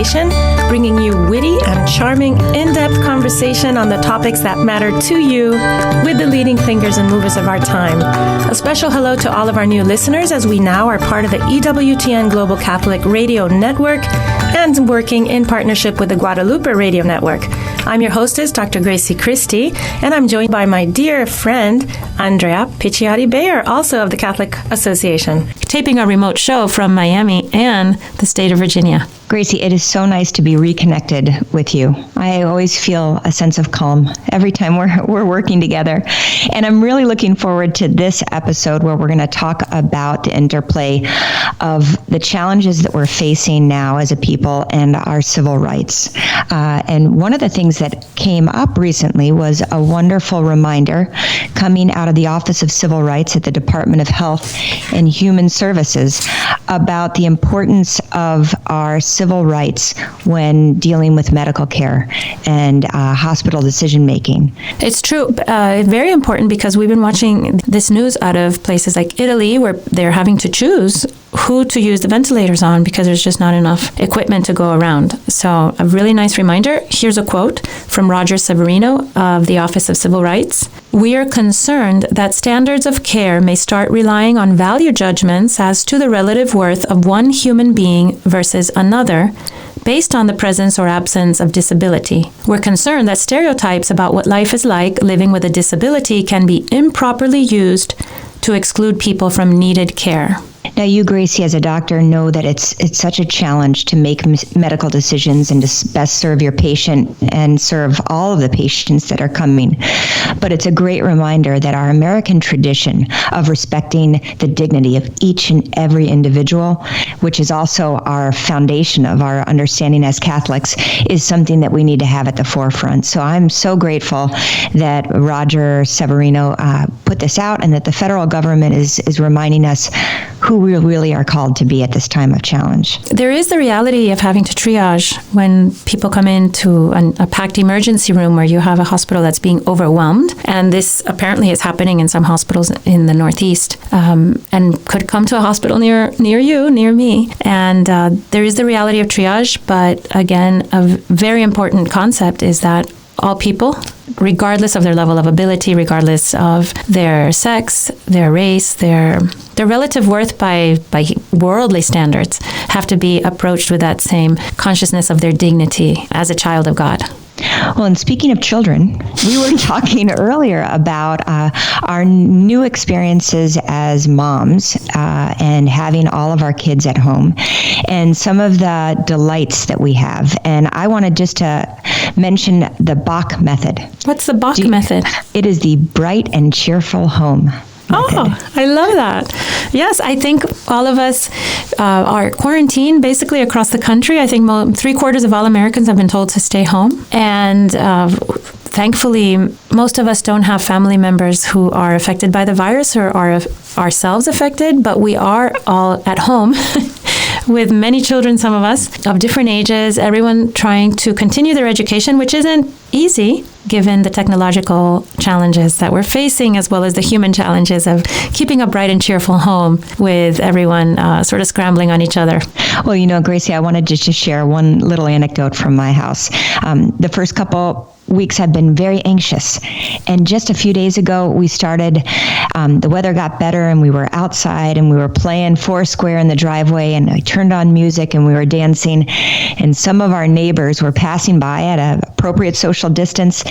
Association, bringing you witty and charming, in-depth conversation on the topics that matter to you with the leading thinkers and movers of our time. A special hello to all of our new listeners, as we now are part of the EWTN Global Catholic Radio Network and working in partnership with the Guadalupe Radio Network. I'm your hostess, Dr. Gracie Christie, and I'm joined by my dear friend, Andrea Picciotti-Bayer, also of the Catholic Association. Taping a remote show from Miami and the state of Virginia. Gracie, it is so nice to be reconnected with you. I always feel a sense of calm every time we're working together. And I'm really looking forward to this episode where we're going to talk about the interplay of the challenges that we're facing now as a people and our civil rights. And one of the things that came up recently was a wonderful reminder coming out of the Office of Civil Rights at the Department of Health and Human Services about the importance of our civil rights when dealing with medical care and hospital decision making. It's true. Very important, because we've been watching this news out of places like Italy, where they're having to choose who to use the ventilators on because there's just not enough equipment to go around. So a really nice reminder. Here's a quote from Roger Severino of the Office of Civil Rights. "We are concerned that standards of care may start relying on value judgments as to the relative worth of one human being versus another, based on the presence or absence of disability. We're concerned that stereotypes about what life is like living with a disability can be improperly used to exclude people from needed care." Now, you, Gracie, as a doctor, know that it's such a challenge to make medical decisions and to best serve your patient and serve all of the patients that are coming. But it's a great reminder that our American tradition of respecting the dignity of each and every individual, which is also our foundation of our understanding as Catholics, is something that we need to have at the forefront. So I'm so grateful that Roger Severino put this out, and that the federal government is reminding us who we really are called to be at this time of challenge. There is the reality of having to triage when people come into a packed emergency room where you have a hospital that's being overwhelmed. And this apparently is happening in some hospitals in the Northeast, and could come to a hospital near you, near me. And there is the reality of triage. But again, a very important concept is that all people, regardless of their level of ability, regardless of their sex, their race, their relative worth by worldly standards, have to be approached with that same consciousness of their dignity as a child of God. Well, and speaking of children, we were talking earlier about our new experiences as moms and having all of our kids at home and some of the delights that we have. And I wanted just to mention the Bach method. What's the Bach method? It is the bright and cheerful home. Oh, I love that. Yes, I think all of us are quarantined basically across the country. I think 3/4 of all Americans have been told to stay home. And thankfully, most of us don't have family members who are affected by the virus or are ourselves affected, but we are all at home with many children, some of us, of different ages, everyone trying to continue their education, which isn't easy given the technological challenges that we're facing, as well as the human challenges of keeping a bright and cheerful home with everyone sort of scrambling on each other. Well, you know, Gracie, I wanted just to share one little anecdote from my house. The first couple weeks have been very anxious. And just a few days ago, we started, the weather got better and we were outside and we were playing Foursquare in the driveway, and I turned on music and we were dancing, and some of our neighbors were passing by at an appropriate social distance,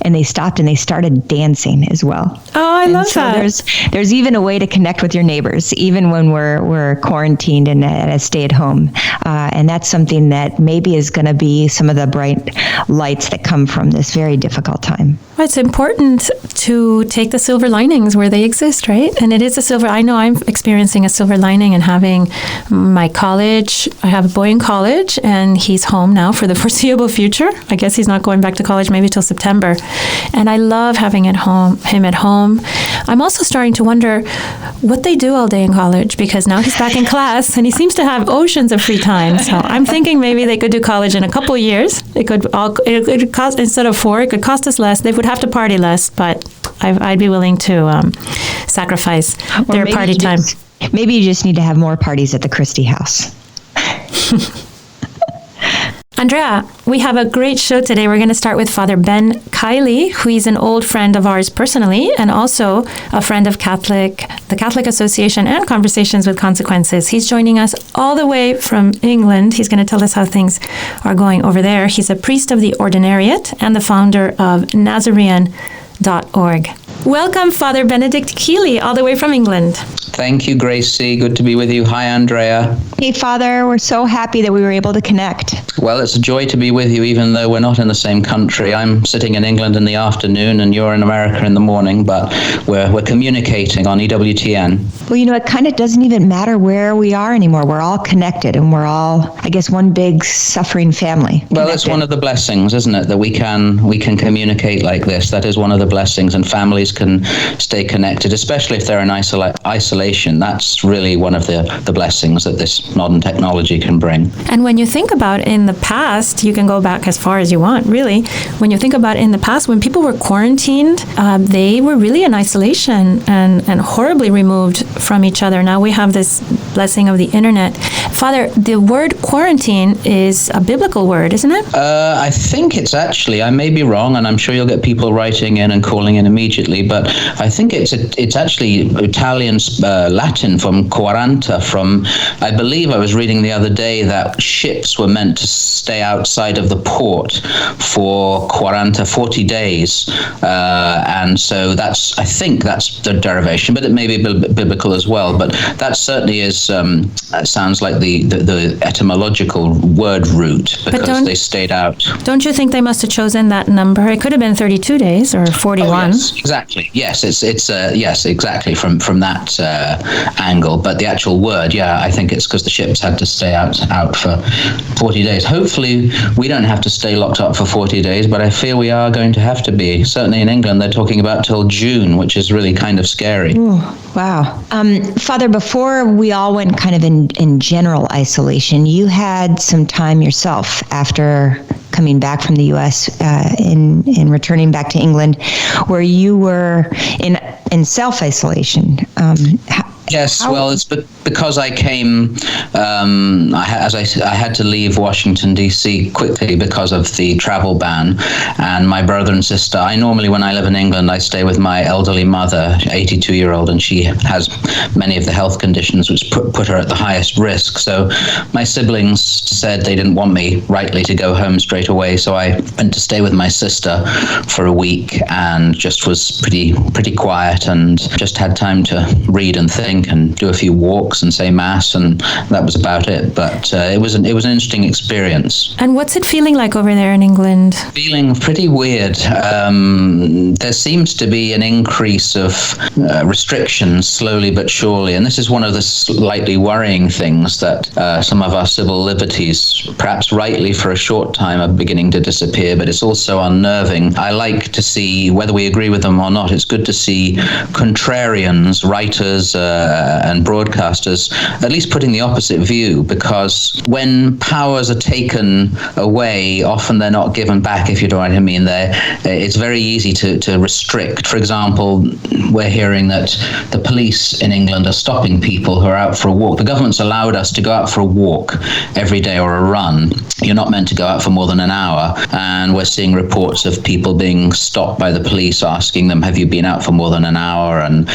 and they stopped and they started dancing as well. Oh, I love that. There's even a way to connect with your neighbors, even when we're quarantined and at a stay-at-home. And that's something that maybe is going to be some of the bright lights that come from this very difficult time. Well, it's important to take the silver linings where they exist, right? And it is I know I'm experiencing a silver lining in having my college. I have a boy in college, and he's home now for the foreseeable future. I guess he's not going back to college maybe till September. And I love having him at home. I'm also starting to wonder what they do all day in college, because now he's back in class and he seems to have oceans of free time. So I'm thinking maybe they could do college in a couple of years. It could cost, instead of 4, it could cost us less. They would have to party less, but I'd be willing to sacrifice their party time. Maybe you just need to have more parties at the Christie house. Andrea, we have a great show today. We're going to start with Father Ben Kiely, who is an old friend of ours personally, and also a friend of the Catholic Association and Conversations with Consequences. He's joining us all the way from England. He's going to tell us how things are going over there. He's a priest of the Ordinariate and the founder of Nazarene.org. Welcome, Father Benedict Kiely, all the way from England. Thank you, Gracie. Good to be with you. Hi, Andrea. Hey, Father. We're so happy that we were able to connect. Well, it's a joy to be with you, even though we're not in the same country. I'm sitting in England in the afternoon, and you're in America in the morning, but we're communicating on EWTN. Well, it kind of doesn't even matter where we are anymore. We're all connected, and we're all, I guess, one big suffering family. Well, it's one of the blessings, isn't it, that we can communicate like this. That is one of the blessings, and families can stay connected, especially if they're in isolation. That's really one of the blessings that this modern technology can bring. And when you think about in the past, you can go back as far as you want, really. When you think about in the past, when people were quarantined, they were really in isolation and horribly removed from each other. Now we have this blessing of the internet. Father, the word quarantine is a biblical word, isn't it? I think it's actually, I may be wrong, and I'm sure you'll get people writing in and calling in immediately, but I think it's actually Italian Latin from quaranta, I believe I was reading the other day that ships were meant to stay outside of the port for 40 days. And so I think that's the derivation, but it may be biblical as well. But that certainly is, sounds like the etymological word root, because they stayed out. Don't you think they must have chosen that number? It could have been 32 days or 41. Oh, yes, exactly. Yes, it's yes, exactly from that angle. But the actual word, I think it's because the ships had to stay out for 40 days. Hopefully, we don't have to stay locked up for 40 days, but I fear we are going to have to be. Certainly in England, they're talking about till June, which is really kind of scary. Ooh, wow. Father, before we all went kind of in general isolation, you had some time yourself after coming back from the U.S. In returning back to England, where you were in self-isolation. Yes, well, it's because I came, I had to leave Washington, D.C. quickly because of the travel ban, and my brother and sister, normally when I live in England, I stay with my elderly mother, 82-year-old, and she has many of the health conditions which put her at the highest risk. So my siblings said they didn't want me rightly to go home straight away, so I went to stay with my sister for a week and just was pretty quiet and just had time to read and think and do a few walks and say mass, and that was about it. But it was an interesting experience. And what's it feeling like over there in England? Feeling pretty weird. There seems to be an increase of restrictions slowly but surely, and this is one of the slightly worrying things, that some of our civil liberties, perhaps rightly for a short time, are beginning to disappear, but it's also unnerving. I like to see, whether we agree with them or not, it's good to see contrarians, writers, and broadcasters at least putting the opposite view, because when powers are taken away, often they're not given back, if you know what I mean. It's very easy to restrict. For example, we're hearing that the police in England are stopping people who are out for a walk. The government's allowed us to go out for a walk every day or a run. You're not meant to go out for more than an hour, and we're seeing reports of people being stopped by the police asking them, have you been out for more than an hour? And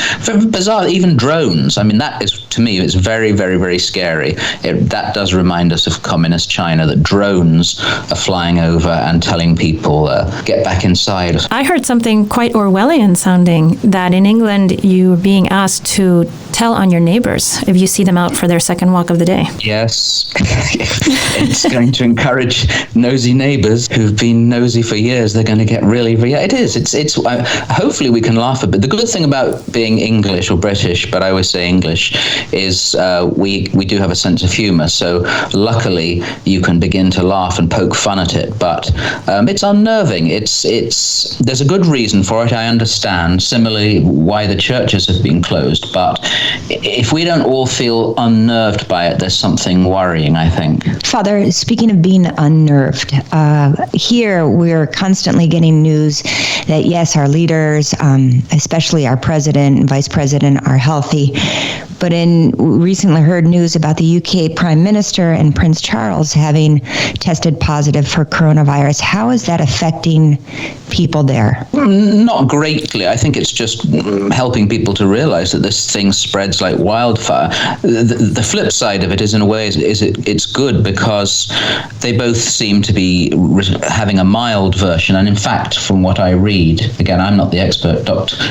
bizarre, even drones. I mean, that is, to me, it's very, very, very scary. That does remind us of communist China, that drones are flying over and telling people, get back inside. I heard something quite Orwellian sounding, that in England you're being asked to tell on your neighbors if you see them out for their second walk of the day. Yes. It's going to encourage nosy neighbors who've been nosy for years. They're going to get really, it is. It's hopefully we can laugh a bit. The good thing about being English or British, but I always say English, is we do have a sense of humor. So luckily you can begin to laugh and poke fun at it, but it's unnerving. There's a good reason for it, I understand. Similarly, why the churches have been closed, but if we don't all feel unnerved by it, there's something worrying, I think. Father, speaking of being unnerved, here we're constantly getting news that yes, our leaders, especially our president and vice president, are healthy, but recently heard news about the UK Prime Minister and Prince Charles having tested positive for coronavirus. How is that affecting people there? Not greatly. I think it's just helping people to realize that this thing spreads like wildfire. The flip side of it is, in a way, it's good because they both seem to be having a mild version. And in fact, from what I read, again, I'm not the expert,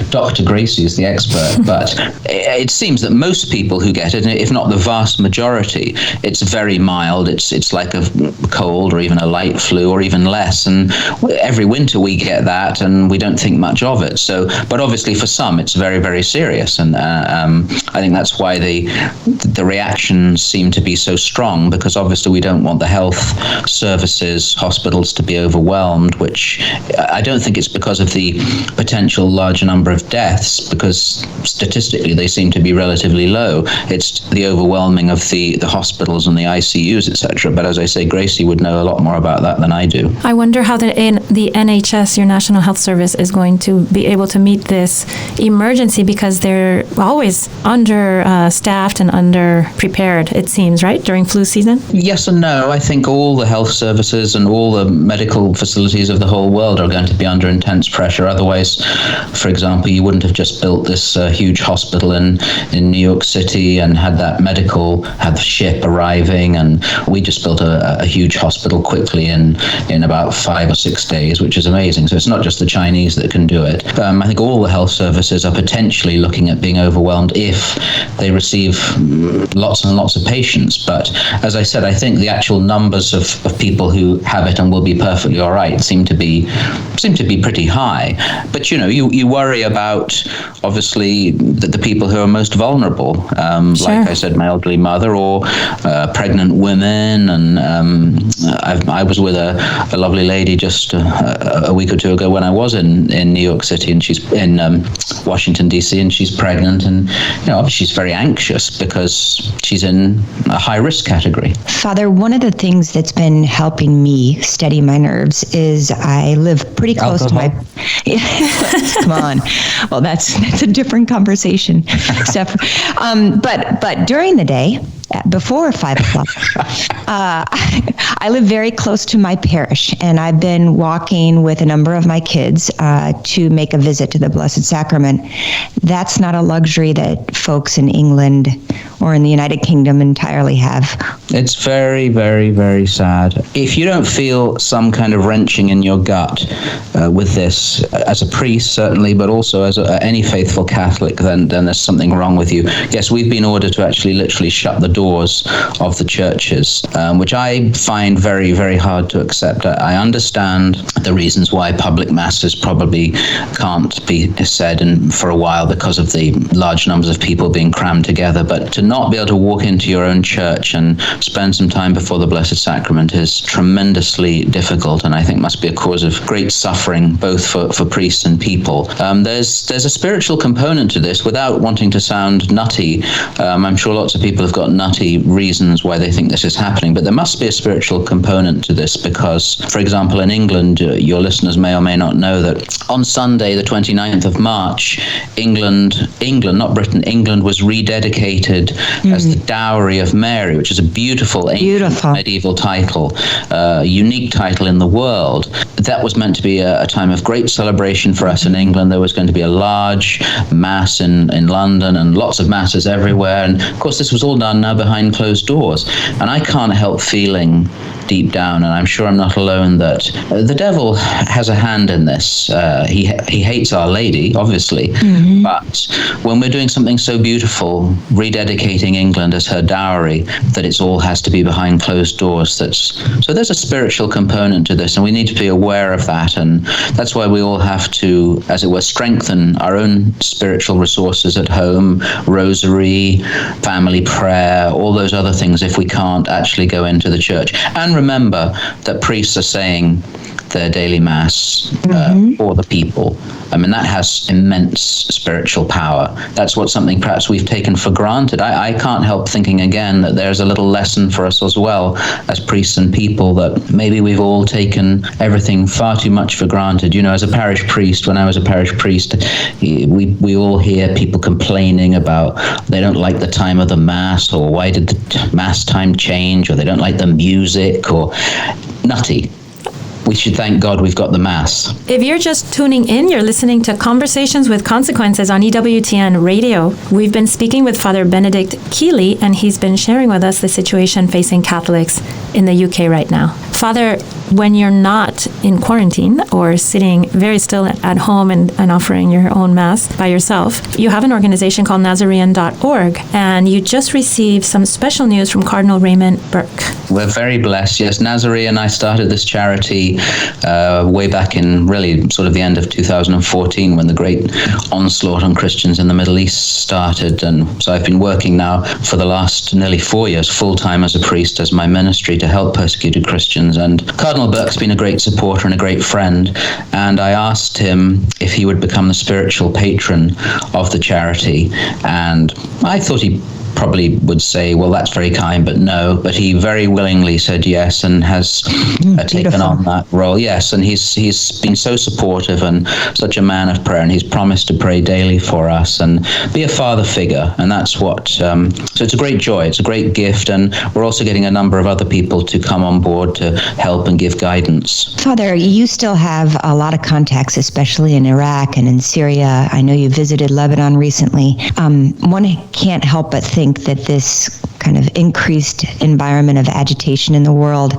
Dr. Gracie is the expert, but it seems that most people who get it, if not the vast majority, it's very mild. It's like a cold or even a light flu or even less. And every winter we get that and we don't think much of it. So, but obviously for some it's very, very serious. And I think that's why the reactions seem to be so strong, because obviously we don't want the health services, hospitals to be overwhelmed, which I don't think it's because of the potential large number of deaths, because statistically they seem to be relatively low. It's the overwhelming of the hospitals and the ICUs, etc. But as I say, Gracie would know a lot more about that than I do. I wonder how the NHS, your National Health Service, is going to be able to meet this emergency, because they're always understaffed and under-prepared, it seems, right, during flu season? Yes and no. I think all the health services and all the medical facilities of the whole world are going to be under intense pressure. Otherwise, for example, you wouldn't have just built this huge hospital in New York City and had the ship arriving, and we just built a huge hospital quickly in about 5 or 6 days, which is amazing. So it's not just the Chinese that can do it. I think all the health services are potentially looking at being overwhelmed if they receive lots and lots of patients. But as I said, I think the actual numbers of people who have it and will be perfectly all right seem to be pretty high. But you worry about obviously the people who are most vulnerable, Sure. like I said, my elderly mother or pregnant women. And I was with a lovely lady just a week or two ago when I was in New York City, and she's in Washington DC, and she's pregnant, and obviously she's very anxious because she's in a high risk category. Father, one of the things that's been helping me steady my nerves is I live pretty close to my. Come on, well that's a different conversation. But during the day, before 5 o'clock, I live very close to my parish, and I've been walking with a number of my kids to make a visit to the Blessed Sacrament. That's not a luxury that folks in England or in the United Kingdom entirely have. It's very, very, very sad. If you don't feel some kind of wrenching in your gut with this, as a priest certainly, but also as any faithful Catholic, then there's something wrong with you. Yes, we've been ordered to actually literally shut the doors of the churches, which I find very, very hard to accept. I understand the reasons why public masses probably can't be said for a while because of the large numbers of people being crammed together, but to not be able to walk into your own church and spend some time before the Blessed Sacrament is tremendously difficult, and I think must be a cause of great suffering both for priests and people. There's a spiritual component to this, without wanting to sound nutty. I'm sure lots of people have got nutty reasons why they think this is happening, but there must be a spiritual component to this because, for example, in England, your listeners may or may not know that on Sunday, the 29th of March, England, not Britain, England was rededicated as the Dowry of Mary, which is a beautiful medieval title, unique title in the world. That was meant to be a time of great celebration for us in England. There was going to be a large mass in London and lots of masses everywhere. And of course, this was all done now behind closed doors. And I can't help feeling deep down, and I'm sure I'm not alone, that the devil has a hand in this. He hates Our Lady, obviously, but when we're doing something so beautiful, rededicating England as her dowry, that it all has to be behind closed doors. So there's a spiritual component to this, and we need to be aware of that, and that's why we all have to, as it were, strengthen our own spiritual resources at home, rosary, family prayer, all those other things if we can't actually go into the church. And remember that priests are saying their daily mass for the people. I mean, that has immense spiritual power. That's something perhaps we've taken for granted. I can't help thinking again that there's a little lesson for us as well as priests and people, that maybe we've all taken everything far too much for granted. You know, as a parish priest, when I was a parish priest, we all hear people complaining about they don't like the time of the Mass, or why did the Mass time change, or they don't like the music, or nutty. We should thank God we've got the Mass. If you're just tuning in, you're listening to Conversations with Consequences on EWTN Radio. We've been speaking with Father Benedict Kiely, and he's been sharing with us the situation facing Catholics in the UK right now. Father, when you're not in quarantine or sitting very still at home and offering your own Mass by yourself, you have an organization called Nazarene.org, and you just received some special news from Cardinal Raymond Burke. We're very blessed. Yes, Nazarene and I started this charity way back in really sort of the end of 2014, when the great onslaught on Christians in the Middle East started. And so I've been working now for the last nearly 4 years full-time as a priest, as my ministry, to help persecuted Christians. And Cardinal Burke's been a great supporter and a great friend. And I asked him if he would become the spiritual patron of the charity. And I thought he probably would say, well, that's very kind, but no. But he very willingly said yes, and has taken on that role. Yes, and he's been so supportive and such a man of prayer, and he's promised to pray daily for us and be a father figure. And that's what, so it's a great joy, it's a great gift, and we're also getting a number of other people to come on board to help and give guidance. Father, you still have a lot of contacts, especially in Iraq and in Syria. I know you visited Lebanon recently. One can't help but think that this kind of increased environment of agitation in the world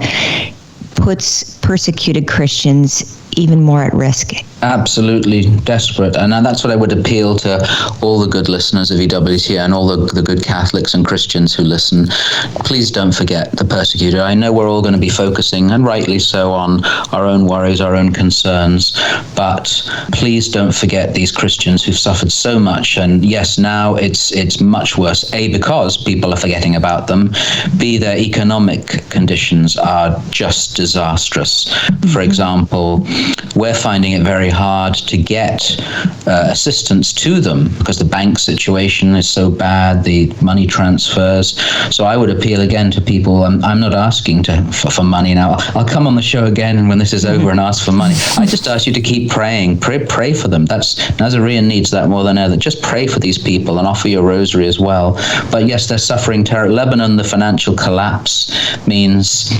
puts persecuted Christians even more at risk. Absolutely desperate. And that's what I would appeal to all the good listeners of EWTN, all the good Catholics and Christians who listen. Please don't forget the persecuted. I know we're all going to be focusing, and rightly so, on our own worries, our own concerns, but please don't forget these Christians who've suffered so much. And yes, now it's much worse. A, because people are forgetting about them. B, their economic conditions are just disastrous. For example, we're finding it very hard to get assistance to them because the bank situation is so bad, the money transfers. So I would appeal again to people. I'm not asking for money now. I'll come on the show again when this is over and ask for money. I just ask you to keep praying. Pray for them. Nazarene needs that more than ever. Just pray for these people and offer your rosary as well. But yes, they're suffering terror. Lebanon, the financial collapse means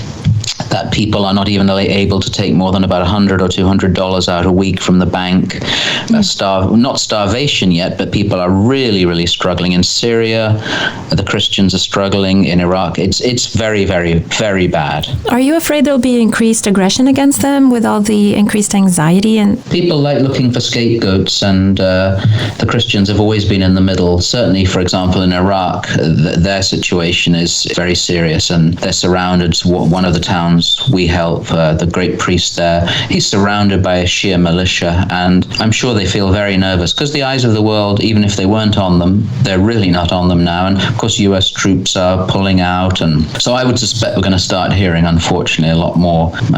that people are not even able to take more than about $100 or $200 out a week from the bank. Not starvation yet, but people are really, really struggling. In Syria, the Christians are struggling. In Iraq, it's very, very, very bad. Are you afraid there'll be increased aggression against them with all the increased anxiety? And people like looking for scapegoats, and the Christians have always been in the middle. Certainly, for example, in Iraq, their situation is very serious, and they're surrounded. One of the towns we help, the great priest there, he's surrounded by a Shia militia, and I'm sure they feel very nervous because the eyes of the world, even if they weren't on them, they're really not on them now. And of course, US troops are pulling out, and so I would suspect we're going to start hearing, unfortunately,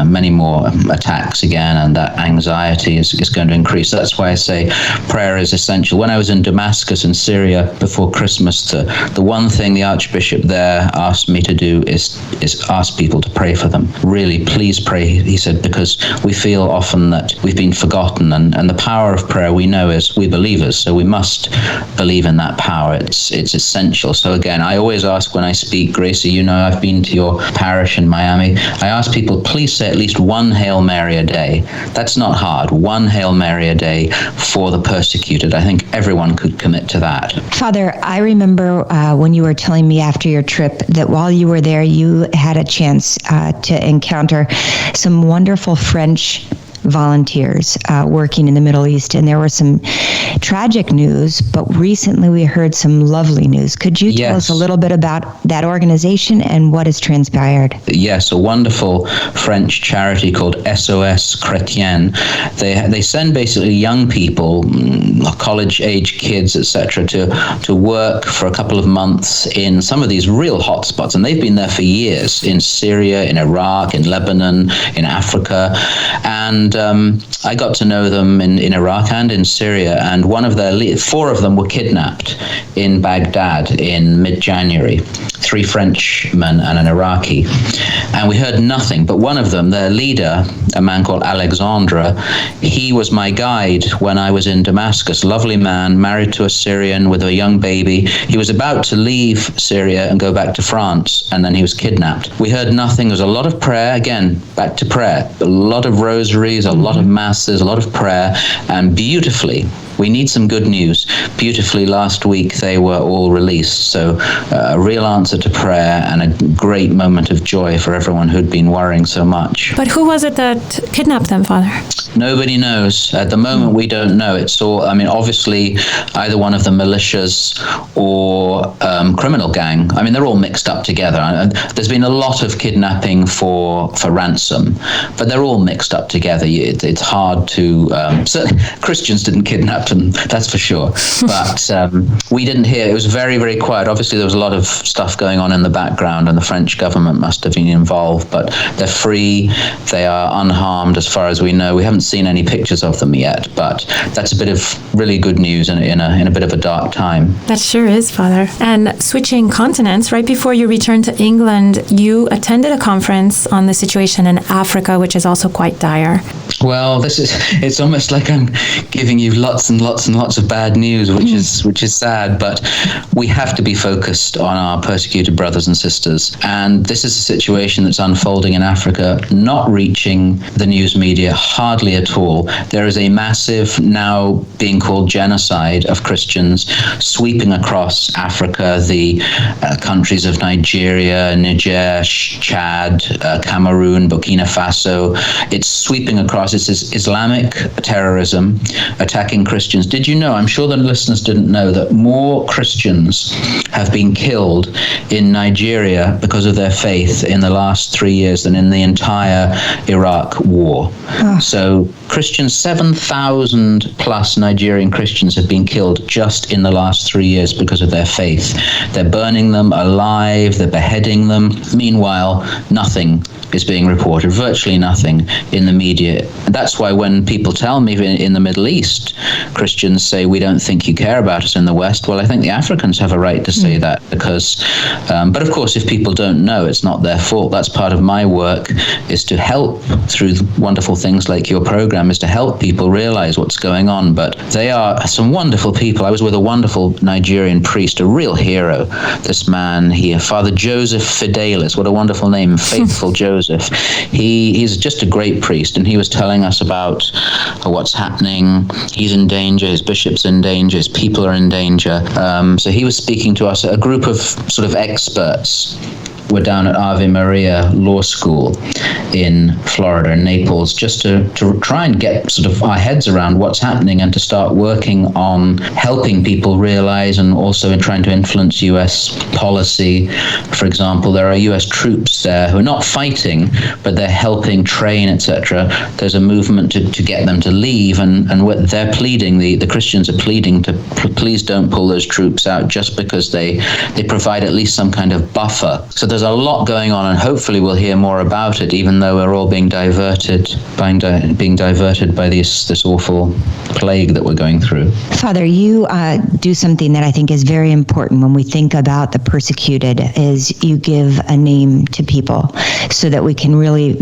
many more attacks again, and that anxiety is going to increase. That's why I say prayer is essential. When I was in Damascus in Syria before Christmas, the one thing the Archbishop there asked me to do is ask people to pray for them. Really, please pray, he said, because we feel often that we've been forgotten, and the power of prayer we know is we believers, so we must believe in that power. It's essential. So again, I always ask when I speak, Gracie, you know, I've been to your parish in Miami. I ask people, please say at least one Hail Mary a day. That's not hard. One Hail Mary a day for the persecuted. I think everyone could commit to that. Father, I remember when you were telling me after your trip that while you were there, you had a chance to encounter some wonderful French volunteers working in the Middle East, and there were some tragic news, but recently we heard some lovely news. Could you tell us a little bit about that organization and what has transpired? Yes, a wonderful French charity called SOS Chrétien. They send basically young people, college-age kids, etc., to work for a couple of months in some of these real hotspots, and they've been there for years, in Syria, in Iraq, in Lebanon, in Africa, and I got to know them in Iraq and in Syria, and one of their 4 of them were kidnapped in Baghdad in mid-January, 3 Frenchmen and an Iraqi, and we heard nothing, but one of them, their leader, a man called Alexandre, he was my guide when I was in Damascus. Lovely man, married to a Syrian with a young baby. He was about to leave Syria and go back to France, and then he was kidnapped. We heard nothing. There was a lot of prayer, again, back to prayer, a lot of rosaries, a lot of masses, a lot of prayer, and beautifully, we need some good news. Beautifully, last week they were all released. So a real answer to prayer and a great moment of joy for everyone who'd been worrying so much. But who was it that kidnapped them, Father? Nobody knows. At the moment, we don't know. It's all, obviously, either one of the militias or criminal gang. They're all mixed up together. There's been a lot of kidnapping for ransom, but they're all mixed up together. It's hard to... Christians didn't kidnap them, that's for sure. But we didn't hear. It was very, very quiet. Obviously, there was a lot of stuff going on in the background, and the French government must have been involved, but they're free. They are unharmed as far as we know. We haven't seen any pictures of them yet, but that's a bit of really good news in a bit of a dark time. That sure is, Father. And switching continents, right before you returned to England, you attended a conference on the situation in Africa, which is also quite dire. Well, it's almost like I'm giving you lots and lots and lots of bad news, which is sad, but we have to be focused on our persecuted brothers and sisters. And this is a situation that's unfolding in Africa, not reaching the news media hardly at all. There is a massive, now being called genocide of Christians sweeping across Africa, the countries of Nigeria, Niger, Chad, Cameroon, Burkina Faso. It's sweeping across. It's Islamic terrorism attacking Christians. Did you know, I'm sure the listeners didn't know, that more Christians have been killed in Nigeria because of their faith in the last 3 years than in the entire Iraq war. So Christians, 7,000 plus Nigerian Christians have been killed just in the last 3 years because of their faith. They're burning them alive, they're beheading them. Meanwhile, nothing is being reported, virtually nothing in the media. And that's why when people tell me in the Middle East, Christians say, we don't think you care about us in the West, well, I think the Africans have a right to say that, because, but of course, if people don't know, it's not their fault. That's part of my work, is to help through wonderful things like your program, is to help people realize what's going on. But they are some wonderful people. I was with a wonderful Nigerian priest, a real hero. This man here, Father Joseph Fidelis, what a wonderful name, Faithful Joseph. He's just a great priest, and he was telling us about what's happening. He's in danger, his bishop's in danger, his people are in danger. So he was speaking to us, a group of sort of experts. We're down at Ave Maria Law School in Florida, in Naples, just to try and get sort of our heads around what's happening and to start working on helping people realize, and also in trying to influence U.S. policy. For example, there are U.S. troops there who are not fighting, but they're helping train, etc. There's a movement to get them to leave, and what they're pleading, the Christians are pleading to please don't pull those troops out, just because they provide at least some kind of buffer. So there's a lot going on, and hopefully we'll hear more about it, even though we're all being diverted by this awful plague that we're going through. Father, you do something that I think is very important when we think about the persecuted, is you give a name to people so that we can really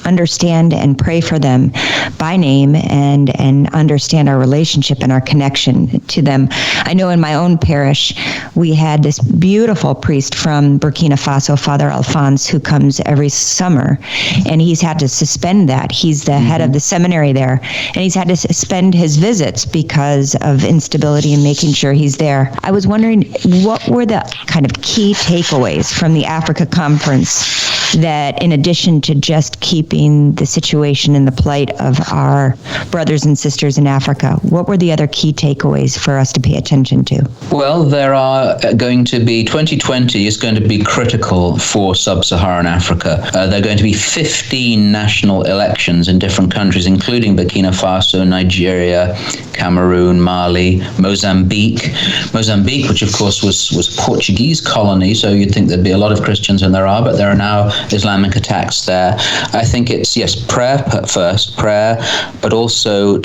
understand and pray for them by name and understand our relationship and our connection to them. I know in my own parish, we had this beautiful priest from Burkina Faso, Father Alphonse, who comes every summer, and he's had to suspend that. He's the head of the seminary there, and he's had to suspend his visits because of instability and making sure he's there. I was wondering, what were the kind of key takeaways from the Africa conference that, in addition to just keeping being the situation and the plight of our brothers and sisters in Africa. What were the other key takeaways for us to pay attention to? Well, there are going to be, 2020 is going to be critical for sub-Saharan Africa. There are going to be 15 national elections in different countries, including Burkina Faso, Nigeria, Cameroon, Mali, Mozambique, which of course was Portuguese colony, so you'd think there'd be a lot of Christians, and there are, but there are now Islamic attacks there. I think it's, yes, prayer first, but also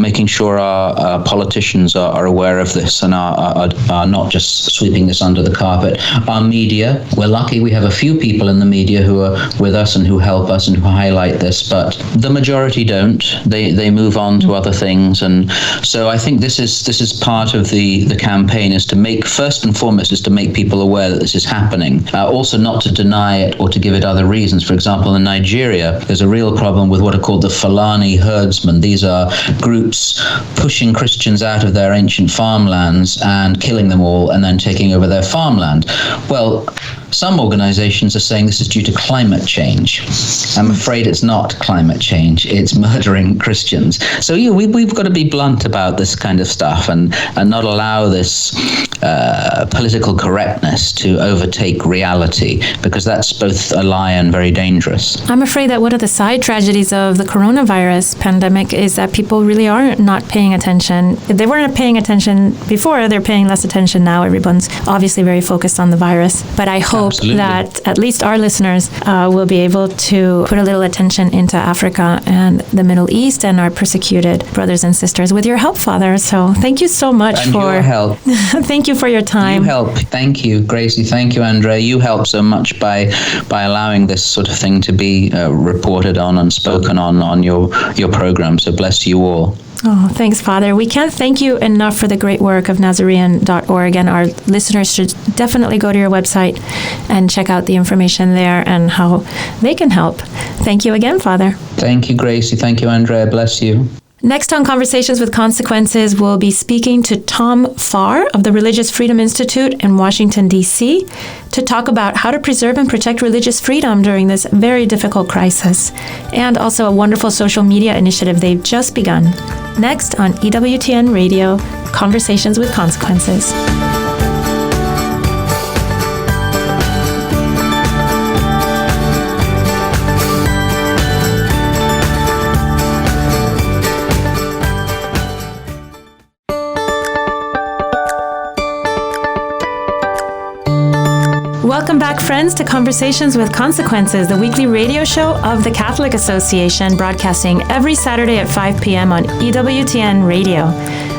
making sure our politicians are aware of this and are not just sweeping this under the carpet. Our media, we're lucky we have a few people in the media who are with us and who help us and who highlight this, but the majority don't. They move on to other things, and so I think this is part of the campaign, is to make, first and foremost, is to make people aware that this is happening. Also not to deny it or to give it other reasons. For example, in Nigeria, there's a real problem with what are called the Fulani herdsmen. These are groups pushing Christians out of their ancient farmlands and killing them all and then taking over their farmland. Well, some organizations are saying this is due to climate change. I'm afraid it's not climate change. It's murdering Christians. So we've got to be blunt about this kind of stuff and not allow this political correctness to overtake reality, because that's both a lie and very dangerous. I'm afraid that one of the side tragedies of the coronavirus pandemic is that people really are not paying attention. If they weren't paying attention before, they're paying less attention now. Everyone's obviously very focused on the virus. But I hope that at least our listeners will be able to put a little attention into Africa and the Middle East and our persecuted brothers and sisters with your help, Father. So thank you so much for your help. Thank you for your time. You help. Thank you, Gracie. Thank you, Andrea. You help so much by allowing this sort of thing to be reported on and spoken on your program. So bless you all. Oh, thanks, Father. We can't thank you enough for the great work of Nazarene.org, and our listeners should definitely go to your website and check out the information there and how they can help. Thank you again, Father. Thank you, Gracie. Thank you, Andrea. Bless you. Next on Conversations with Consequences, we'll be speaking to Tom Farr of the Religious Freedom Institute in Washington, D.C., to talk about how to preserve and protect religious freedom during this very difficult crisis, and also a wonderful social media initiative they've just begun. Next on EWTN Radio, Conversations with Consequences. Welcome back, friends, to Conversations with Consequences, the weekly radio show of the Catholic Association, broadcasting every Saturday at 5 p.m. on EWTN Radio.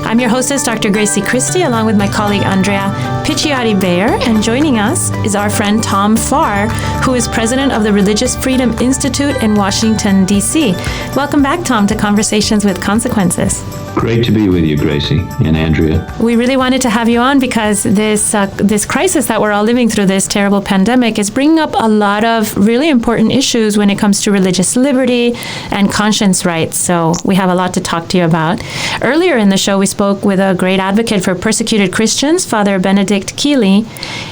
I'm your hostess, Dr. Gracie Christie, along with my colleague, Andrea Picciotti-Bayer, and joining us is our friend Tom Farr, who is president of the Religious Freedom Institute in Washington, D.C. Welcome back, Tom, to Conversations with Consequences. Great to be with you, Gracie and Andrea. We really wanted to have you on because this crisis that we're all living through, this terrible pandemic, is bringing up a lot of really important issues when it comes to religious liberty and conscience rights. So we have a lot to talk to you about. Earlier in the show, we spoke with a great advocate for persecuted Christians, Father Benedict Kiely,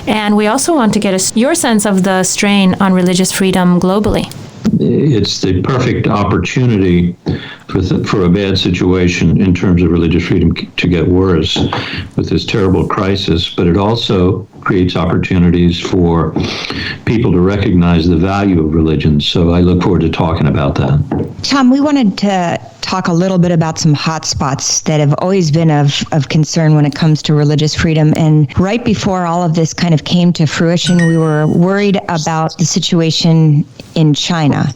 and we also want to get your sense of the strain on religious freedom globally. It's the perfect opportunity for a bad situation in terms of religious freedom to get worse with this terrible crisis, but it also creates opportunities for people to recognize the value of religion. So I look forward to talking about that. Tom, we wanted to talk a little bit about some hot spots that have always been of concern when it comes to religious freedom. And right before all of this kind of came to fruition, we were worried about the situation in China.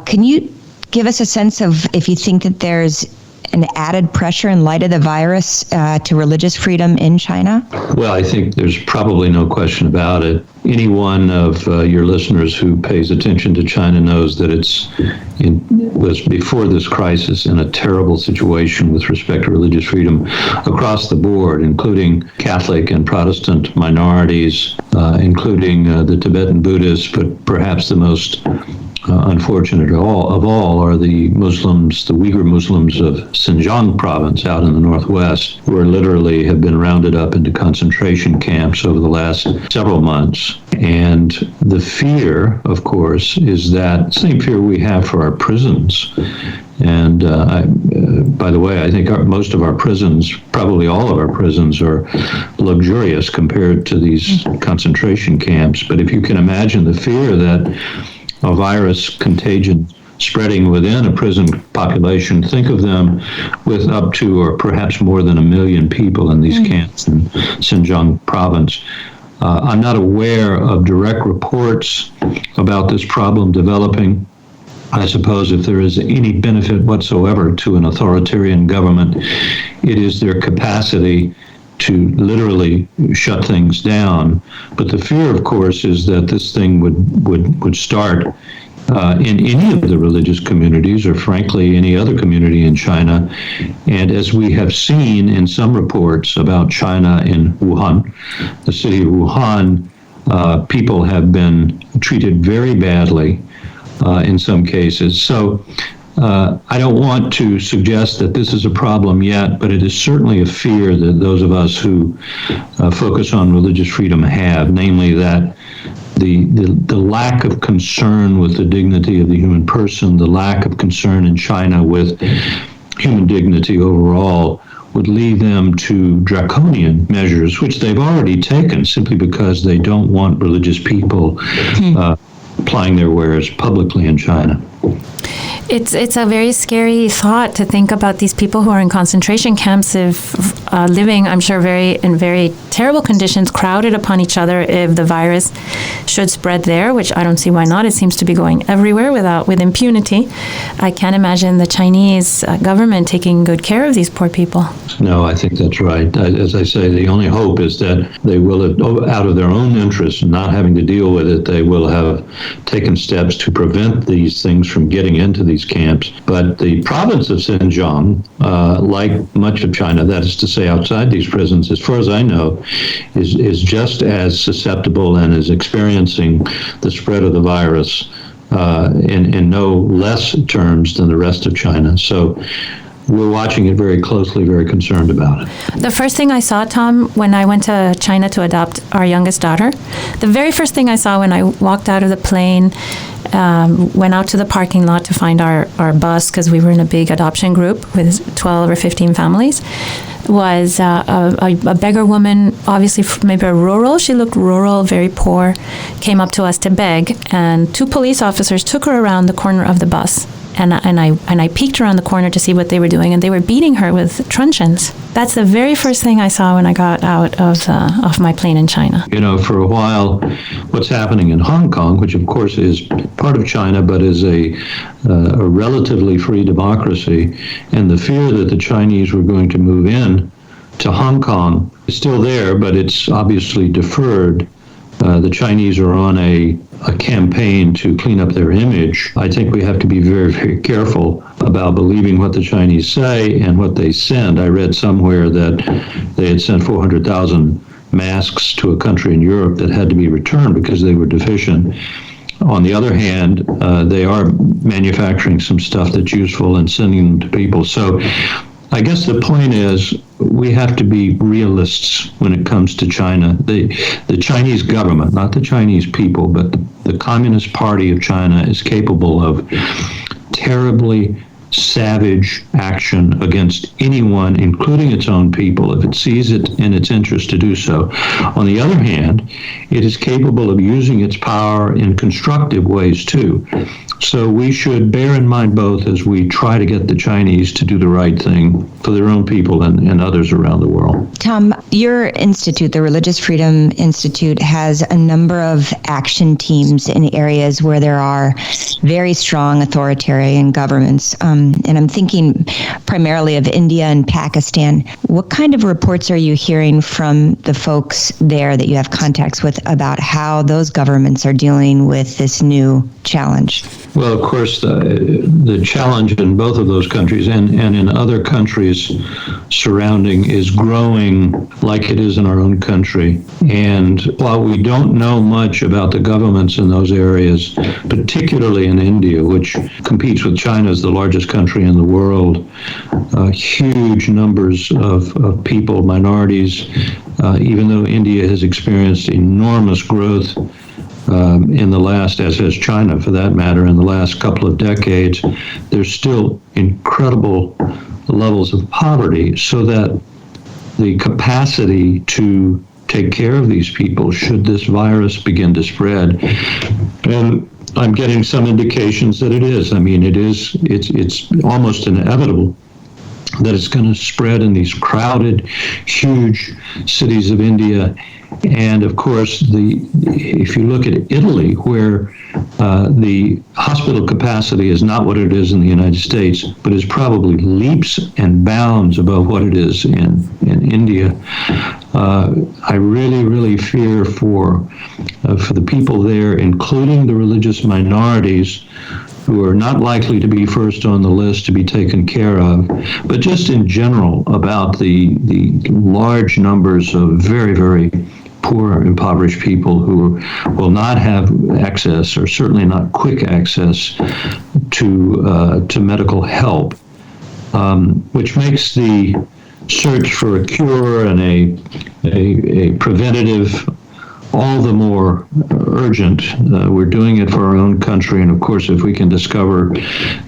Can you give us a sense of if you think that there's an added pressure in light of the virus to religious freedom in China? Well, I think there's probably no question about it. Any one of your listeners who pays attention to China knows that was before this crisis in a terrible situation with respect to religious freedom across the board, including Catholic and Protestant minorities, including the Tibetan Buddhists, but perhaps the most unfortunate of all are the Muslims, the Uyghur Muslims of Xinjiang province out in the northwest, who are literally have been rounded up into concentration camps over the last several months. And the fear, of course, is that same fear we have for our prisons. And by the way, I think most of our prisons, probably all of our prisons, are luxurious compared to these concentration camps. But if you can imagine the fear that a virus contagion spreading within a prison population, think of them with up to or perhaps more than 1 million people in these camps in Xinjiang province. I'm not aware of direct reports about this problem developing. I suppose if there is any benefit whatsoever to an authoritarian government, it is their capacity to literally shut things down. But the fear, of course, is that this thing would start in any of the religious communities, or frankly, any other community in China. And as we have seen in some reports about China in Wuhan, the city of Wuhan, people have been treated very badly in some cases. So I don't want to suggest that this is a problem yet, but it is certainly a fear that those of us who focus on religious freedom have, namely that the lack of concern with the dignity of the human person, the lack of concern in China with human dignity overall, would lead them to draconian measures, which they've already taken simply because they don't want religious people plying their wares publicly in China. It's a very scary thought to think about these people who are in concentration camps living, I'm sure, in very terrible conditions, crowded upon each other. If the virus should spread there, which I don't see why not, it seems to be going everywhere with impunity. I can't imagine the Chinese government taking good care of these poor people. No, I think that's right. As I say, the only hope is that they will, out of their own interest, not having to deal with it, they will have taken steps to prevent these things from getting into these camps. But the province of Xinjiang, like much of China, that is to say outside these prisons, as far as I know, is just as susceptible and is experiencing the spread of the virus in no less terms than the rest of China. So we're watching it very closely, very concerned about it. The first thing I saw, Tom, when I went to China to adopt our youngest daughter, the very first thing I saw when I walked out of the plane, went out to the parking lot to find our bus, because we were in a big adoption group with 12 or 15 families, was a beggar woman, obviously maybe she looked rural, very poor, came up to us to beg, and 2 police officers took her around the corner of the bus. And I peeked around the corner to see what they were doing, and they were beating her with truncheons. That's the very first thing I saw when I got out of my plane in China. You know, for a while, what's happening in Hong Kong, which of course is part of China, but is a relatively free democracy, and the fear that the Chinese were going to move in to Hong Kong is still there, but it's obviously deferred. The Chinese are on a campaign to clean up their image. I think we have to be very, very careful about believing what the Chinese say and what they send. I read somewhere that they had sent 400,000 masks to a country in Europe that had to be returned because they were deficient. On the other hand, they are manufacturing some stuff that's useful and sending them to people. So I guess the point is we have to be realists when it comes to China. The Chinese government, not the Chinese people, but the Communist Party of China is capable of terribly savage action against anyone, including its own people, if it sees it in its interest to do so. On the other hand, it is capable of using its power in constructive ways too. So we should bear in mind both as we try to get the Chinese to do the right thing for their own people and others around the world. Tom, your institute, the Religious Freedom Institute, has a number of action teams in areas where there are very strong authoritarian governments. and I'm thinking primarily of India and Pakistan. What kind of reports are you hearing from the folks there that you have contacts with about how those governments are dealing with this new challenge? Well, of course, the challenge in both of those countries and in other countries surrounding is growing like it is in our own country. And while we don't know much about the governments in those areas, particularly in India, which competes with China as the largest country in the world, huge numbers of people, minorities, even though India has experienced enormous growth in the last, as has China for that matter, in the last couple of decades, there's still incredible levels of poverty, so that the capacity to take care of these people should this virus begin to spread. And I'm getting some indications that it is. I mean, it's almost inevitable that it's going to spread in these crowded, huge cities of India. And of course, if you look at Italy, where the hospital capacity is not what it is in the United States, but is probably leaps and bounds above what it is in India, I really, really fear for the people there, including the religious minorities, who are not likely to be first on the list to be taken care of, but just in general about the large numbers of very, very poor, impoverished people who will not have access, or certainly not quick access, to medical help, which makes the search for a cure and a preventative all the more urgent. We're doing it for our own country, and of course, if we can discover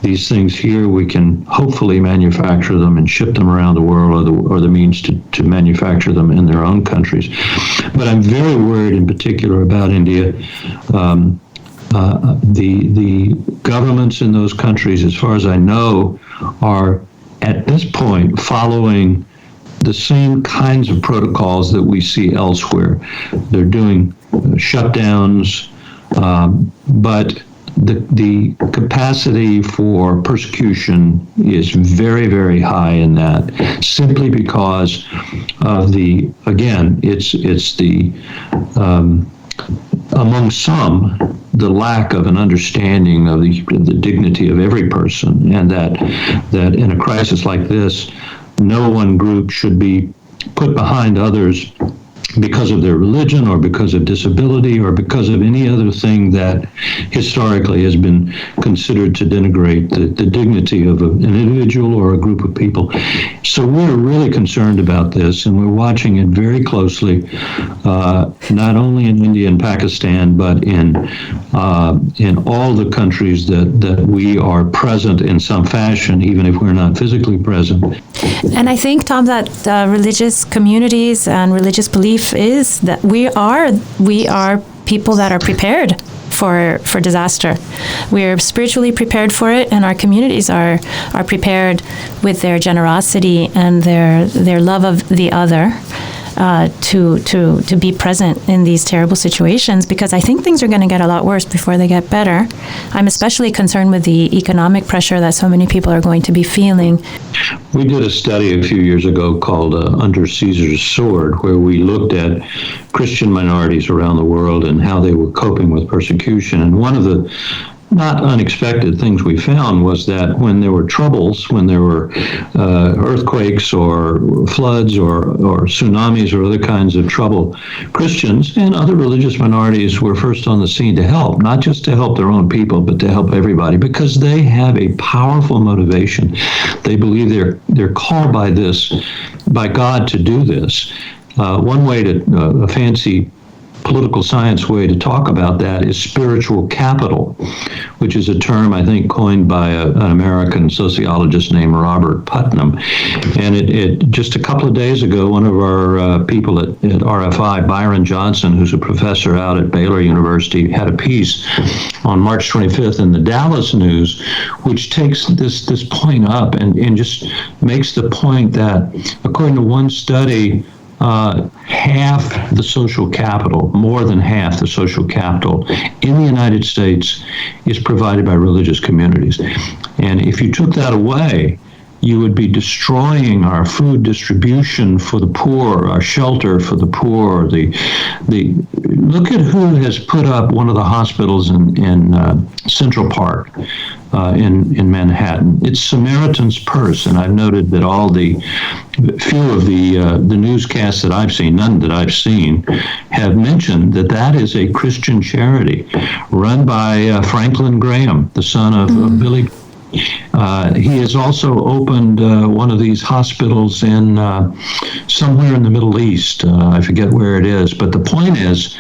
these things here, we can hopefully manufacture them and ship them around the world, or the means to manufacture them in their own countries. But I'm very worried in particular about India. The governments in those countries, as far as I know, are at this point following the same kinds of protocols that we see elsewhere. They're doing shutdowns, but the capacity for persecution is very, very high in that, simply because of it's the among some, the lack of an understanding of the dignity of every person, and that in a crisis like this, no one group should be put behind others because of their religion, or because of disability, or because of any other thing that historically has been considered to denigrate the dignity of an individual or a group of people. So we're really concerned about this, and we're watching it very closely, not only in India and Pakistan, but in all the countries that we are present in some fashion, even if we're not physically present. And I think, Tom, that religious communities and religious belief is that we are people that are prepared for disaster. We are spiritually prepared for it, and our communities are prepared with their generosity and their love of the other to be present in these terrible situations, because I think things are going to get a lot worse before they get better. I'm especially concerned with the economic pressure that so many people are going to be feeling. We did a study a few years ago called Under Caesar's Sword, where we looked at Christian minorities around the world and how they were coping with persecution. And one of the not unexpected things we found was that when there were troubles, when there were earthquakes or floods or tsunamis or other kinds of trouble, Christians and other religious minorities were first on the scene to help, not just to help their own people, but to help everybody, because they have a powerful motivation. They believe they're called by God to do this. One way a fancy political science way to talk about that is spiritual capital, which is a term I think coined by an American sociologist named Robert Putnam. And it just a couple of days ago, one of our people at RFI, Byron Johnson, who's a professor out at Baylor University, had a piece on March 25th in the Dallas News, which takes this point up and just makes the point that, according to one study, half the social capital, more than half the social capital in the United States is provided by religious communities. And if you took that away, you would be destroying our food distribution for the poor, our shelter for the poor. Look at who has put up one of the hospitals in Central Park in Manhattan. It's Samaritan's Purse, and I've noted that few of the newscasts that I've seen, none that I've seen, have mentioned that is a Christian charity run by Franklin Graham, the son of Billy. He has also opened one of these hospitals in somewhere in the Middle East. I forget where it is, but the point is,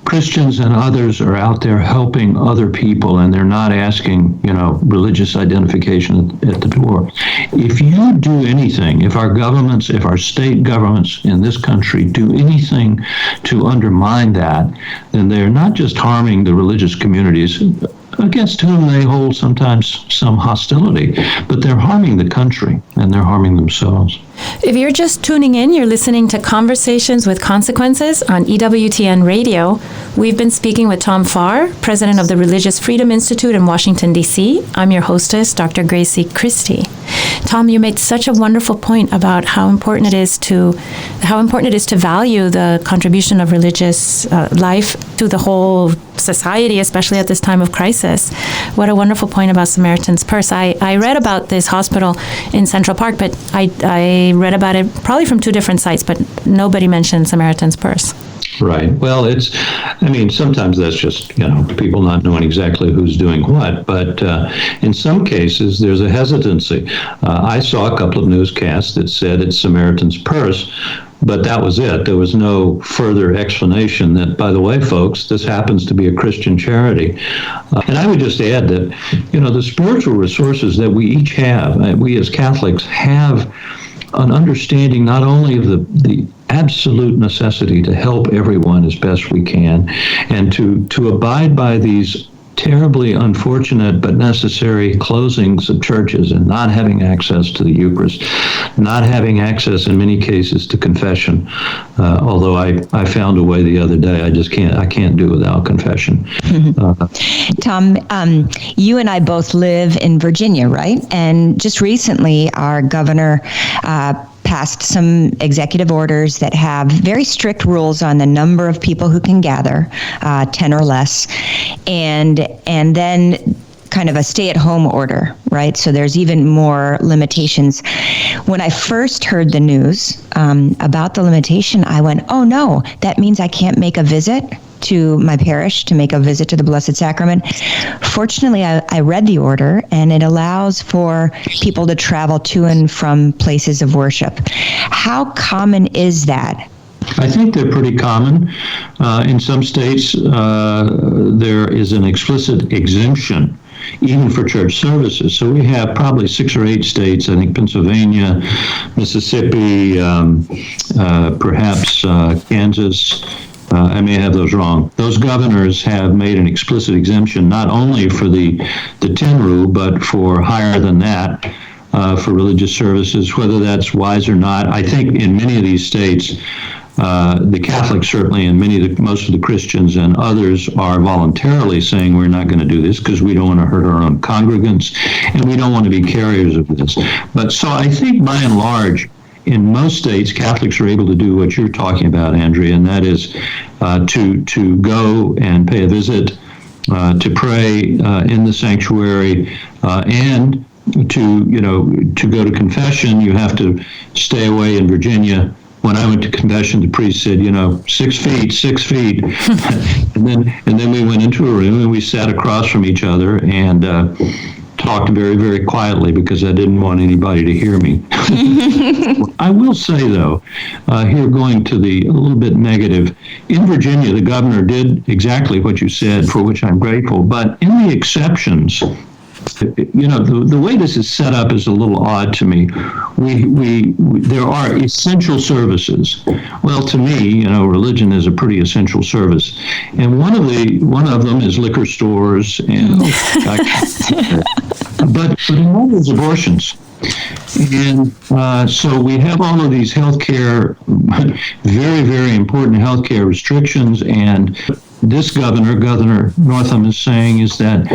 Christians and others are out there helping other people, and they're not asking, religious identification at the door. If you do anything, if our state governments in this country do anything to undermine that, then they're not just harming the religious communities against whom they hold sometimes some hostility, but they're harming the country and they're harming themselves. If you're just tuning in, you're listening to Conversations with Consequences on EWTN Radio. We've been speaking with Tom Farr, president of the Religious Freedom Institute in Washington, D.C. I'm your hostess, Dr. Gracie Christie. Tom, you made such a wonderful point about how important it is to value the contribution of religious life to the whole society, especially at this time of crisis. What a wonderful point about Samaritan's Purse. I read about this hospital in Central Park, but I read about it probably from two different sites, but nobody mentioned Samaritan's Purse. Right. Well, sometimes that's just, people not knowing exactly who's doing what. But in some cases, there's a hesitancy. I saw a couple of newscasts that said it's Samaritan's Purse, but that was it. There was no further explanation that, by the way, folks, this happens to be a Christian charity. And I would just add that, the spiritual resources that we each have, we as Catholics have an understanding not only of the absolute necessity to help everyone as best we can, and to abide by these terribly unfortunate but necessary closings of churches and not having access to the Eucharist, not having access in many cases to confession. Although I found a way the other day, I can't do without confession. Tom, you and I both live in Virginia, right? And just recently, our governor passed some executive orders that have very strict rules on the number of people who can gather, 10 or less, and then kind of a stay-at-home order, right? So there's even more limitations. When I first heard the news about the limitation, I went, oh no, that means I can't make a visit to my parish to make a visit to the Blessed Sacrament. Fortunately, I read the order, and it allows for people to travel to and from places of worship. How common is that? I think they're pretty common. In some states, there is an explicit exemption even for church services. So we have probably 6 or 8 states, I think Pennsylvania, Mississippi, perhaps Kansas. I may have those wrong. Those governors have made an explicit exemption not only for the 10 rule, but for higher than that for religious services, whether that's wise or not. I think in many of these states, the Catholics certainly, and most of the Christians and others are voluntarily saying we're not going to do this because we don't want to hurt our own congregants and we don't want to be carriers of this. But so I think by and large, in most states, Catholics are able to do what you're talking about, Andrea, and that is to go and pay a visit, to pray in the sanctuary, and to go to confession. You have to stay away in Virginia. When I went to confession, the priest said, 6 feet, 6 feet. and then we went into a room and we sat across from each other and talked very, very quietly because I didn't want anybody to hear me. I will say, though, here going to a little bit negative, in Virginia, the governor did exactly what you said, for which I'm grateful. But in the exceptions, the way this is set up is a little odd to me. There are essential services. Well, to me, religion is a pretty essential service, and one of them is liquor stores, and but in others, abortions. And so we have all of these healthcare, very, very important healthcare restrictions. And this Governor Northam is saying is that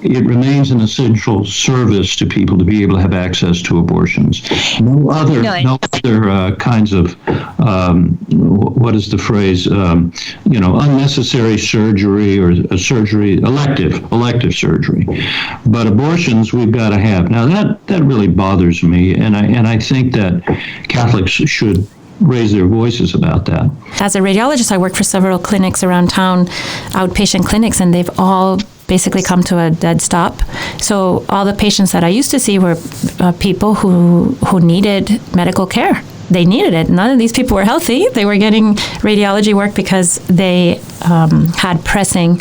it remains an essential service to people to be able to have access to abortions. No other kinds of, what is the phrase, unnecessary surgery or elective surgery. But abortions we've got to have. Now that really bothers me, and I think that Catholics should raise their voices about that. As a radiologist, I work for several clinics around town, outpatient clinics, and they've all basically come to a dead stop. So all the patients that I used to see were people who needed medical care. They needed it. None of these people were healthy. They were getting radiology work because they had pressing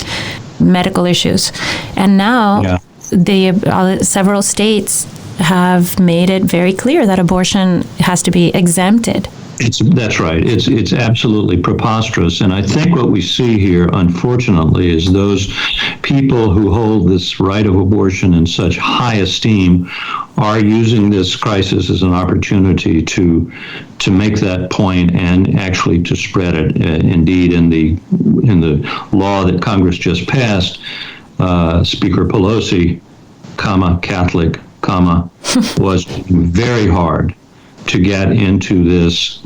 medical issues. And now several states have made it very clear that abortion has to be exempted. That's right. It's absolutely preposterous. And I think what we see here, unfortunately, is those people who hold this right of abortion in such high esteem are using this crisis as an opportunity to make that point and actually to spread it. Indeed, in the law that Congress just passed, Speaker Pelosi, Catholic, was very hard to get into this,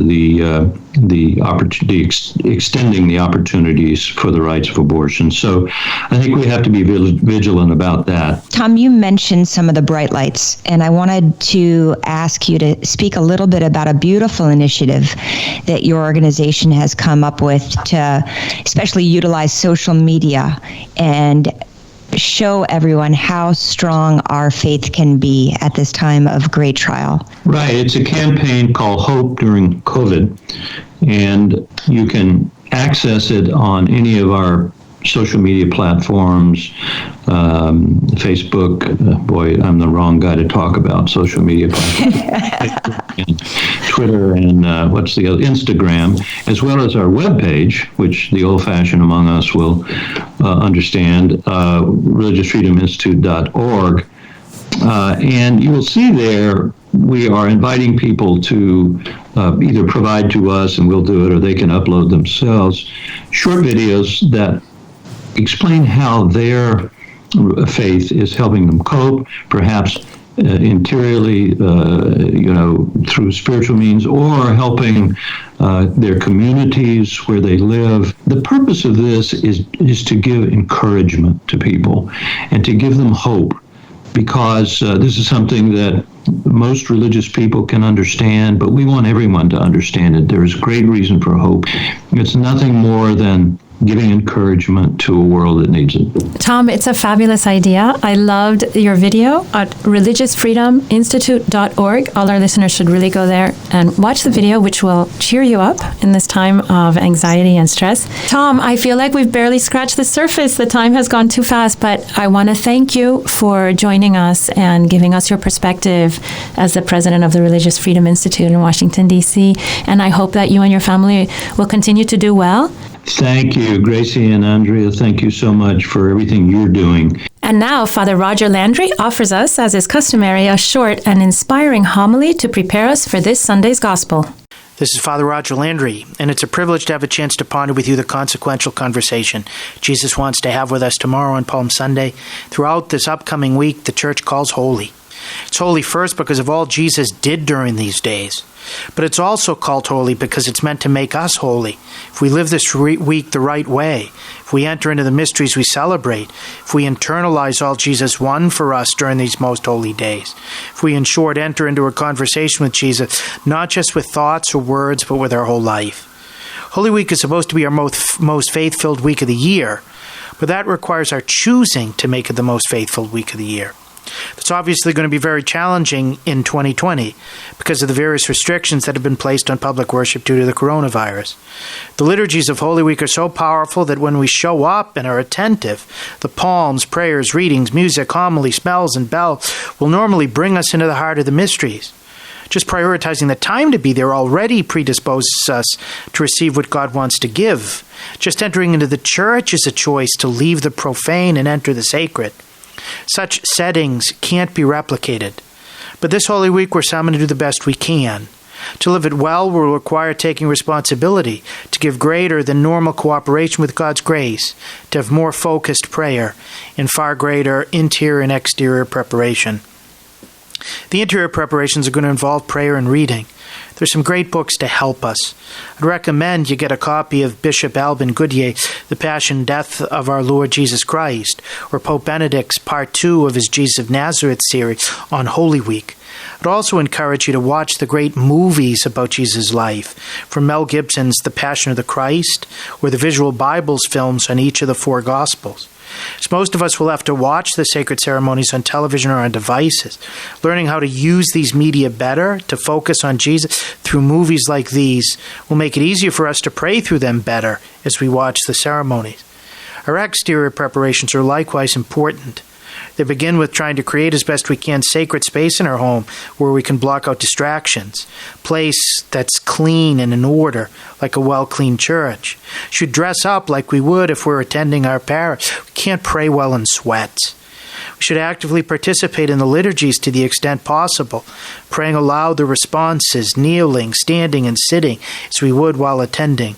extending the opportunities for the rights of abortion. So I think we have to be vigilant about that. Tom, you mentioned some of the bright lights, and I wanted to ask you to speak a little bit about a beautiful initiative that your organization has come up with to especially utilize social media and show everyone how strong our faith can be at this time of great trial. Right. It's a campaign called Hope During COVID, and you can access it on any of our social media platforms, Facebook. Boy, I'm the wrong guy to talk about social media platforms. and Twitter and what's the other? Instagram, as well as our webpage, which the old-fashioned among us will understand, religiousfreedominstitute.org. And you will see there we are inviting people to either provide to us, and we'll do it, or they can upload themselves, short videos that explain how their faith is helping them cope, perhaps interiorly, through spiritual means, or helping their communities where they live. The purpose of this is to give encouragement to people and to give them hope, because this is something that most religious people can understand, but we want everyone to understand it. There is great reason for hope. It's nothing more than giving encouragement to a world that needs it. Tom, it's a fabulous idea. I loved your video at religiousfreedominstitute.org. All our listeners should really go there and watch the video, which will cheer you up in this time of anxiety and stress. Tom, I feel like we've barely scratched the surface. The time has gone too fast, but I want to thank you for joining us and giving us your perspective as the president of the Religious Freedom Institute in Washington, D.C. And I hope that you and your family will continue to do well. Thank you, Gracie and Andrea. Thank you so much for everything you're doing. And now, Father Roger Landry offers us, as is customary, a short and inspiring homily to prepare us for this Sunday's Gospel. This is Father Roger Landry, and it's a privilege to have a chance to ponder with you the consequential conversation Jesus wants to have with us tomorrow on Palm Sunday. Throughout this upcoming week, the Church calls holy. It's holy first because of all Jesus did during these days. But it's also called holy because it's meant to make us holy. If we live this week the right way, if we enter into the mysteries we celebrate, if we internalize all Jesus won for us during these most holy days, if we, in short, enter into a conversation with Jesus, not just with thoughts or words, but with our whole life. Holy Week is supposed to be our most faith-filled week of the year, but that requires our choosing to make it the most faithful week of the year. It's obviously going to be very challenging in 2020 because of the various restrictions that have been placed on public worship due to the coronavirus. The liturgies of Holy Week are so powerful that when we show up and are attentive, the palms, prayers, readings, music, homily, smells, and bells will normally bring us into the heart of the mysteries. Just prioritizing the time to be there already predisposes us to receive what God wants to give. Just entering into the church is a choice to leave the profane and enter the sacred. Such settings can't be replicated. But this Holy Week, we're summoned to do the best we can. To live it well will require taking responsibility, to give greater than normal cooperation with God's grace, to have more focused prayer, and far greater interior and exterior preparation. The interior preparations are going to involve prayer and reading. There's some great books to help us. I'd recommend you get a copy of Bishop Alban Goodyear, The Passion and Death of Our Lord Jesus Christ, or Pope Benedict's Part 2 of his Jesus of Nazareth series on Holy Week. I'd also encourage you to watch the great movies about Jesus' life, from Mel Gibson's The Passion of the Christ, or the Visual Bibles films on each of the 4 Gospels. So most of us will have to watch the sacred ceremonies on television or on devices. Learning how to use these media better to focus on Jesus through movies like these will make it easier for us to pray through them better as we watch the ceremonies. Our exterior preparations are likewise important. They begin with trying to create as best we can sacred space in our home where we can block out distractions. Place that's clean and in order, like a well-cleaned church. Should dress up like we would if we're attending our parish. We can't pray well in sweats. We should actively participate in the liturgies to the extent possible, praying aloud the responses, kneeling, standing, and sitting as we would while attending.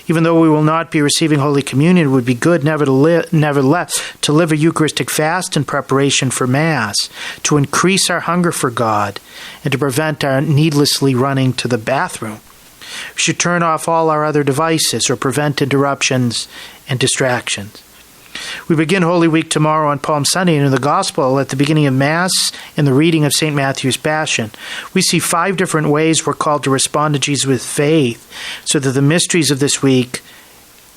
Even though we will not be receiving Holy Communion, it would be good nevertheless to live a Eucharistic fast in preparation for Mass, to increase our hunger for God, and to prevent our needlessly running to the bathroom. We should turn off all our other devices or prevent interruptions and distractions. We begin Holy Week tomorrow on Palm Sunday, and in the Gospel, at the beginning of Mass, in the reading of St. Matthew's Passion, we see 5 different ways we're called to respond to Jesus with faith, so that the mysteries of this week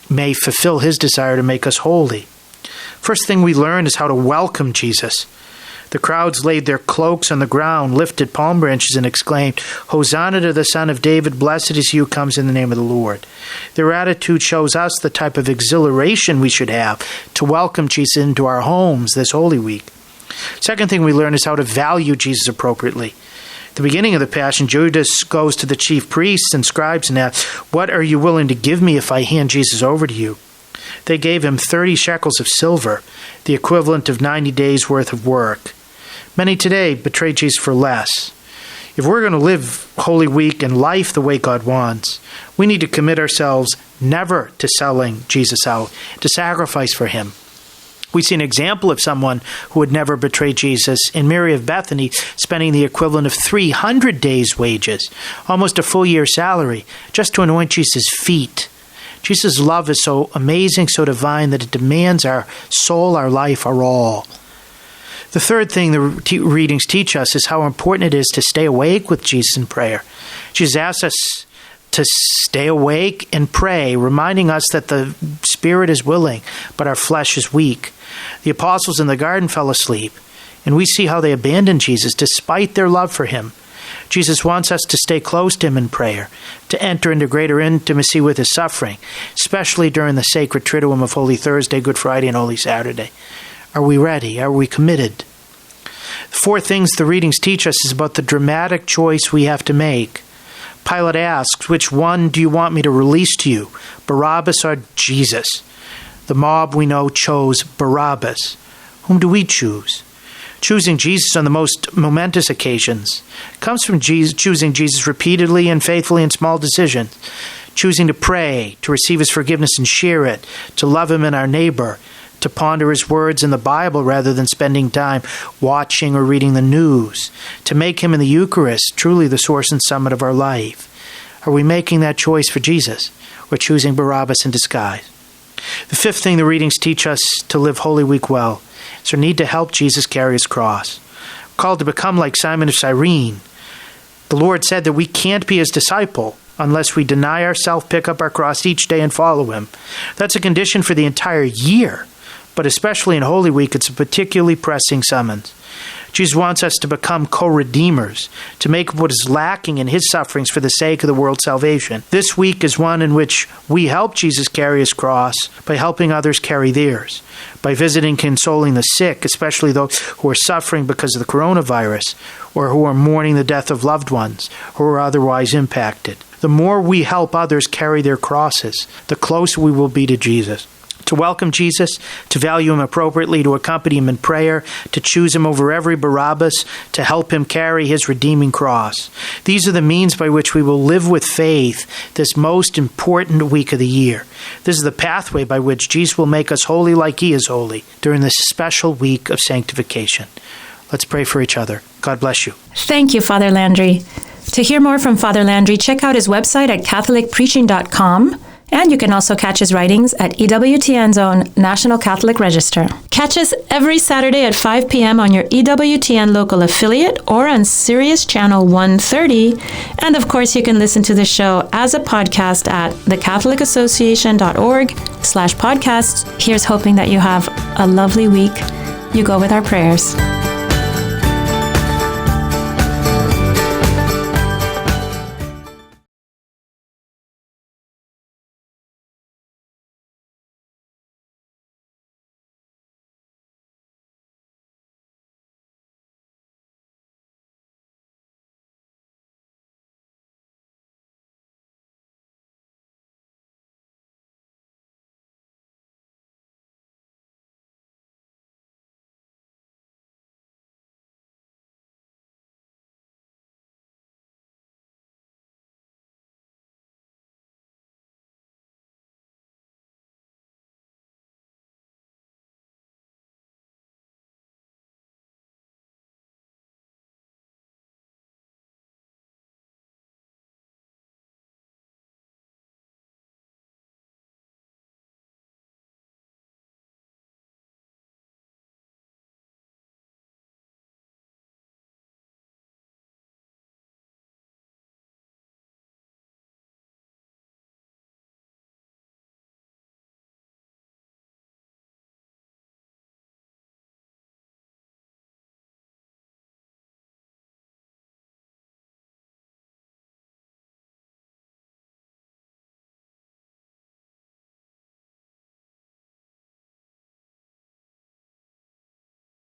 may fulfill his desire to make us holy. First thing we learn is how to welcome Jesus. The crowds laid their cloaks on the ground, lifted palm branches, and exclaimed, "Hosanna to the Son of David, blessed is he who comes in the name of the Lord." Their attitude shows us the type of exhilaration we should have to welcome Jesus into our homes this Holy Week. Second thing we learn is how to value Jesus appropriately. At the beginning of the Passion, Judas goes to the chief priests and scribes and asks, "What are you willing to give me if I hand Jesus over to you?" They gave him 30 shekels of silver, the equivalent of 90 days' worth of work. Many today betray Jesus for less. If we're going to live Holy Week and life the way God wants, we need to commit ourselves never to selling Jesus out, to sacrifice for him. We see an example of someone who would never betray Jesus in Mary of Bethany, spending the equivalent of 300 days' wages, almost a full year's salary, just to anoint Jesus' feet. Jesus' love is so amazing, so divine, that it demands our soul, our life, our all. The third thing the readings teach us is how important it is to stay awake with Jesus in prayer. Jesus asks us to stay awake and pray, reminding us that the spirit is willing, but our flesh is weak. The apostles in the garden fell asleep, and we see how they abandoned Jesus despite their love for him. Jesus wants us to stay close to him in prayer, to enter into greater intimacy with his suffering, especially during the sacred Triduum of Holy Thursday, Good Friday, and Holy Saturday. Are we ready? Are we committed? The 4 things the readings teach us is about the dramatic choice we have to make. Pilate asks, "Which one do you want me to release to you, Barabbas or Jesus?" The mob, we know, chose Barabbas. Whom do we choose? Choosing Jesus on the most momentous occasions comes from choosing Jesus repeatedly and faithfully in small decisions, choosing to pray, to receive his forgiveness and share it, to love him and our neighbor, to ponder his words in the Bible rather than spending time watching or reading the news, to make him in the Eucharist truly the source and summit of our life. Are we making that choice for Jesus, or choosing Barabbas in disguise? The 5th thing the readings teach us to live Holy Week well is our need to help Jesus carry his cross. We're called to become like Simon of Cyrene. The Lord said that we can't be his disciple unless we deny ourselves, pick up our cross each day, and follow him. That's a condition for the entire year. But especially in Holy Week, it's a particularly pressing summons. Jesus wants us to become co-redeemers, to make what is lacking in his sufferings for the sake of the world's salvation. This week is one in which we help Jesus carry his cross by helping others carry theirs, by visiting and consoling the sick, especially those who are suffering because of the coronavirus, or who are mourning the death of loved ones, who are otherwise impacted. The more we help others carry their crosses, the closer we will be to Jesus. to welcome Jesus, to value him appropriately, to accompany him in prayer, to choose him over every Barabbas, to help him carry his redeeming cross. These are the means by which we will live with faith this most important week of the year. This is the pathway by which Jesus will make us holy like he is holy during this special week of sanctification. Let's pray for each other. God bless you. Thank you, Father Landry. To hear more from Father Landry, check out his website at catholicpreaching.com, and you can also catch his writings at EWTN's own National Catholic Register. Catch us every Saturday at 5 p.m. on your EWTN local affiliate or on Sirius Channel 130. And of course, you can listen to the show as a podcast at thecatholicassociation.org/podcasts. Here's hoping that you have a lovely week. You go with our prayers.